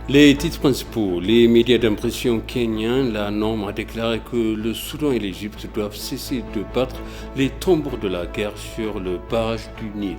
Les titres principaux. Les médias d'impression kenyans, la norme a déclaré que le Soudan et l'Égypte doivent cesser de battre les tambours de la guerre sur le barrage du Nil.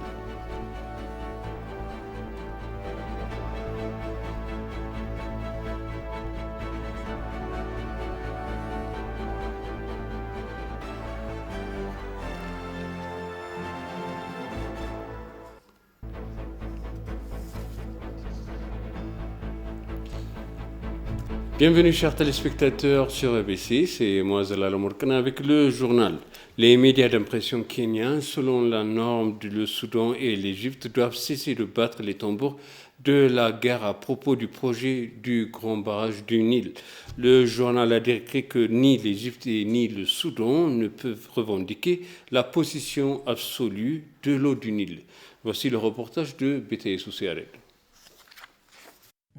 Bienvenue chers téléspectateurs sur ABC, c'est moi Zalal Mourkana avec le journal. Les médias d'impression kenyans, selon la norme, le Soudan et l'Égypte doivent cesser de battre les tambours de la guerre à propos du projet du grand barrage du Nil. Le journal a déclaré que ni l'Égypte ni le Soudan ne peuvent revendiquer la position absolue de l'eau du Nil. Voici le reportage de BTS Oussiared.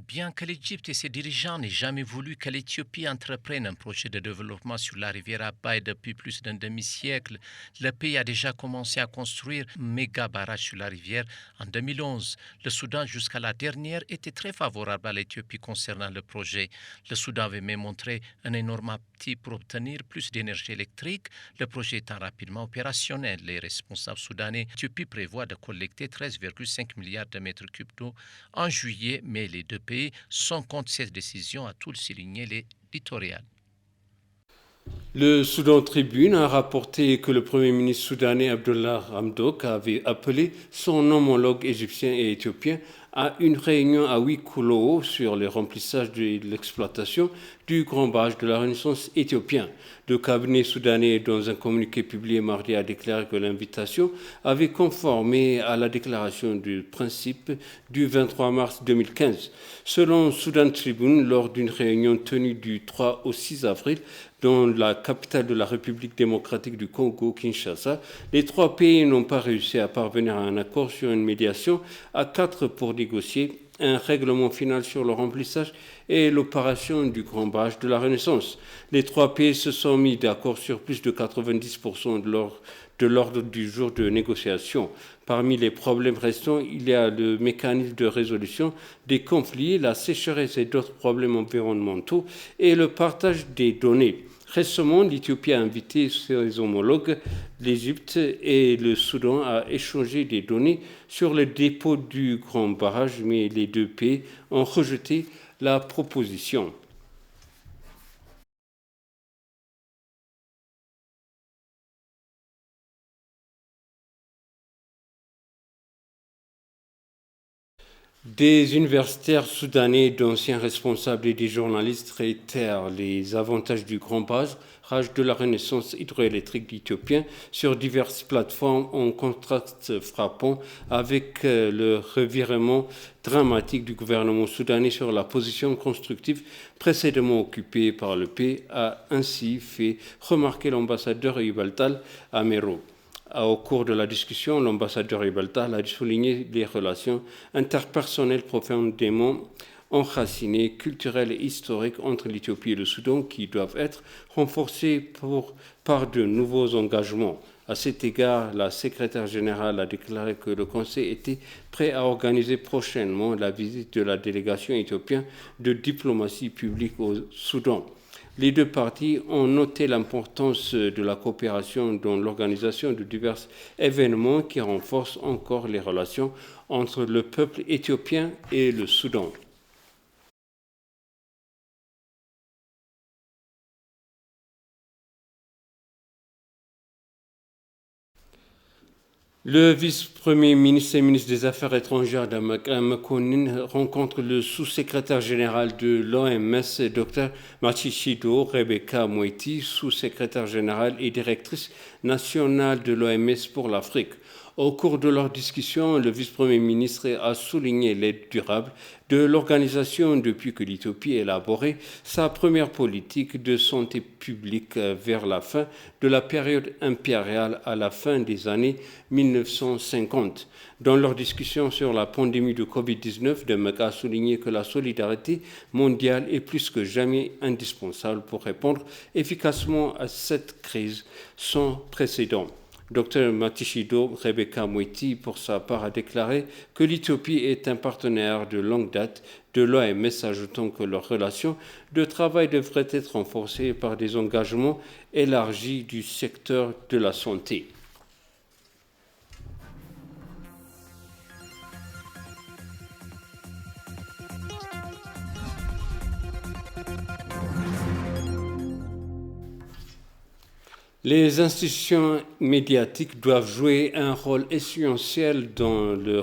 Bien que l'Égypte et ses dirigeants n'aient jamais voulu que l'Éthiopie entreprenne un projet de développement sur la rivière Abaï depuis plus d'un demi-siècle, le pays a déjà commencé à construire un méga barrage sur la rivière en 2011. Le Soudan, jusqu'à la dernière, était très favorable à l'Éthiopie concernant le projet. Le Soudan avait même montré un énorme appétit pour obtenir plus d'énergie électrique, le projet étant rapidement opérationnel. Les responsables soudanais, l'Éthiopie prévoit de collecter 13,5 milliards de mètres cubes d'eau en juillet, mais les deux pays sans compte cette décision, a tout souligné l'éditorial. Le Soudan Tribune a rapporté que le Premier ministre soudanais Abdullah Hamdok avait appelé son homologue égyptien et éthiopien à une réunion à huis clos sur le remplissage de l'exploitation du grand barrage de la Renaissance éthiopien. Le cabinet soudanais, dans un communiqué publié mardi, a déclaré que l'invitation avait conformé à la déclaration de principe du 23 mars 2015. Selon Soudan Tribune, lors d'une réunion tenue du 3 au 6 avril, dans la capitale de la République démocratique du Congo, Kinshasa, les trois pays n'ont pas réussi à parvenir à un accord sur une médiation à 4 pour négocier un règlement final sur le remplissage et l'opération du grand barrage de la Renaissance. Les trois pays se sont mis d'accord sur plus de 90% de l'ordre du jour de négociation. Parmi les problèmes restants, il y a le mécanisme de résolution des conflits, la sécheresse et d'autres problèmes environnementaux et le partage des données. Récemment, l'Éthiopie a invité ses homologues, l'Égypte et le Soudan, à échanger des données sur le dépôt du grand barrage, mais les deux pays ont rejeté la proposition. Des universitaires soudanais, d'anciens responsables et des journalistes réitèrent les avantages du grand barrage de la Renaissance hydroélectrique éthiopienne sur diverses plateformes en contraste frappant avec le revirement dramatique du gouvernement soudanais sur la position constructive précédemment occupée par le pays, a ainsi fait remarquer l'ambassadeur Yubaltal Amero. Au cours de la discussion, l'ambassadeur Yubaltal a souligné les relations interpersonnelles profondément enracinées, culturelles et historiques entre l'Éthiopie et le Soudan qui doivent être renforcées par de nouveaux engagements. À cet égard, la secrétaire générale a déclaré que le Conseil était prêt à organiser prochainement la visite de la délégation éthiopienne de diplomatie publique au Soudan. Les deux parties ont noté l'importance de la coopération dans l'organisation de divers événements qui renforcent encore les relations entre le peuple éthiopien et le Soudan. Le vice-premier ministre et ministre des Affaires étrangères d'Amaka Mekonnen rencontre le sous-secrétaire général de l'OMS, Dr Matshidiso Rebecca Moeti, sous-secrétaire générale et directrice nationale de l'OMS pour l'Afrique. Au cours de leur discussion, le vice-premier ministre a souligné l'aide durable de l'organisation depuis que l'Éthiopie a élaboré sa première politique de santé publique vers la fin de la période impériale à la fin des années 1950. Dans leur discussion sur la pandémie de Covid-19, Demek a souligné que la solidarité mondiale est plus que jamais indispensable pour répondre efficacement à cette crise sans précédent. Dr Matishido Rebecca Moiti, pour sa part, a déclaré que l'Éthiopie est un partenaire de longue date de l'OMS, ajoutant que leurs relations de travail devraient être renforcées par des engagements élargis du secteur de la santé. Les institutions médiatiques doivent jouer un rôle essentiel dans le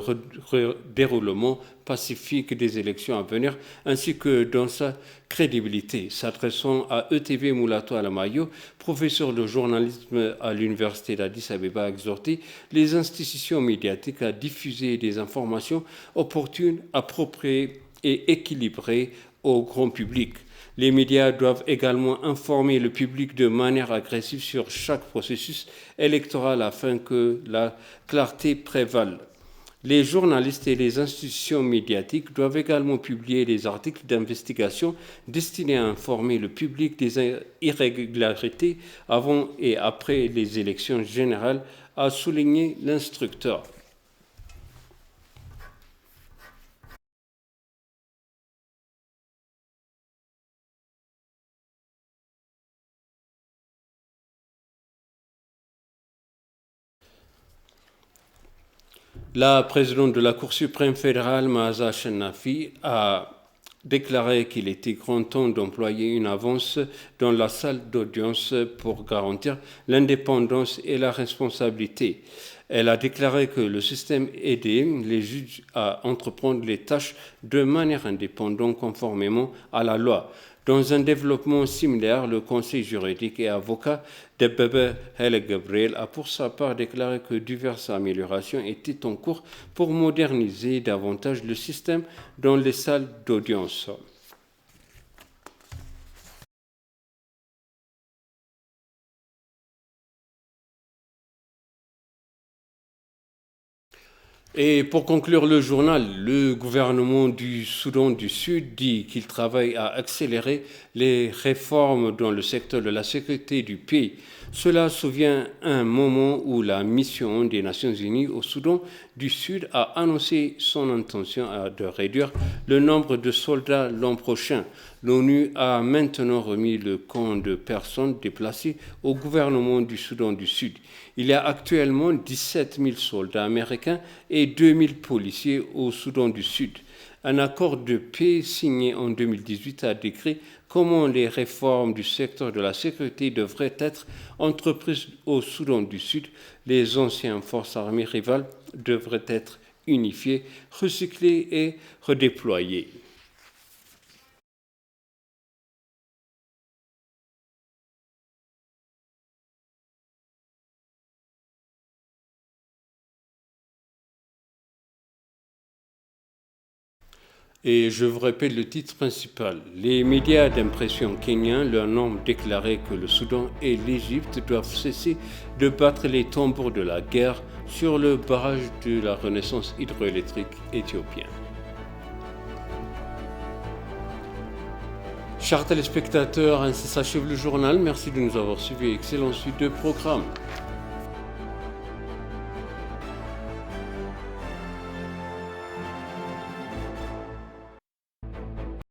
déroulement pacifique des élections à venir, ainsi que dans sa crédibilité. S'adressant à ETV Moulato Alamayo, professeur de journalisme à l'Université d'Addis Abeba, a exhorté les institutions médiatiques à diffuser des informations opportunes, appropriées et équilibrées au grand public. Les médias doivent également informer le public de manière agressive sur chaque processus électoral afin que la clarté prévale. Les journalistes et les institutions médiatiques doivent également publier des articles d'investigation destinés à informer le public des irrégularités avant et après les élections générales, a souligné l'instructeur. La présidente de la Cour suprême fédérale, Maasa Chenafi, a déclaré qu'il était grand temps d'employer une avance dans la salle d'audience pour garantir l'indépendance et la responsabilité. Elle a déclaré que le système aidait les juges à entreprendre les tâches de manière indépendante conformément à la loi. Dans un développement similaire, le conseil juridique et avocat de Bebe Hele Gabriel a pour sa part déclaré que diverses améliorations étaient en cours pour moderniser davantage le système dans les salles d'audience. Et pour conclure le journal, le gouvernement du Soudan du Sud dit qu'il travaille à accélérer les réformes dans le secteur de la sécurité du pays. Cela survient à un moment où la mission des Nations Unies au Soudan du Sud a annoncé son intention de réduire le nombre de soldats l'an prochain. L'ONU a maintenant remis le camp de personnes déplacées au gouvernement du Soudan du Sud. Il y a actuellement 17 000 soldats américains et 2 000 policiers au Soudan du Sud. Un accord de paix signé en 2018 a décrit comment les réformes du secteur de la sécurité devraient être entreprises au Soudan du Sud. Les anciennes forces armées rivales devraient être unifiées, recyclées et redéployées. Et je vous répète le titre principal. Les médias d'impression kenyans leur ont déclaré que le Soudan et l'Égypte doivent cesser de battre les tambours de la guerre sur le barrage de la Renaissance hydroélectrique éthiopien. Chers téléspectateurs, ainsi s'achève le journal. Merci de nous avoir suivis. Excellente suite de programme.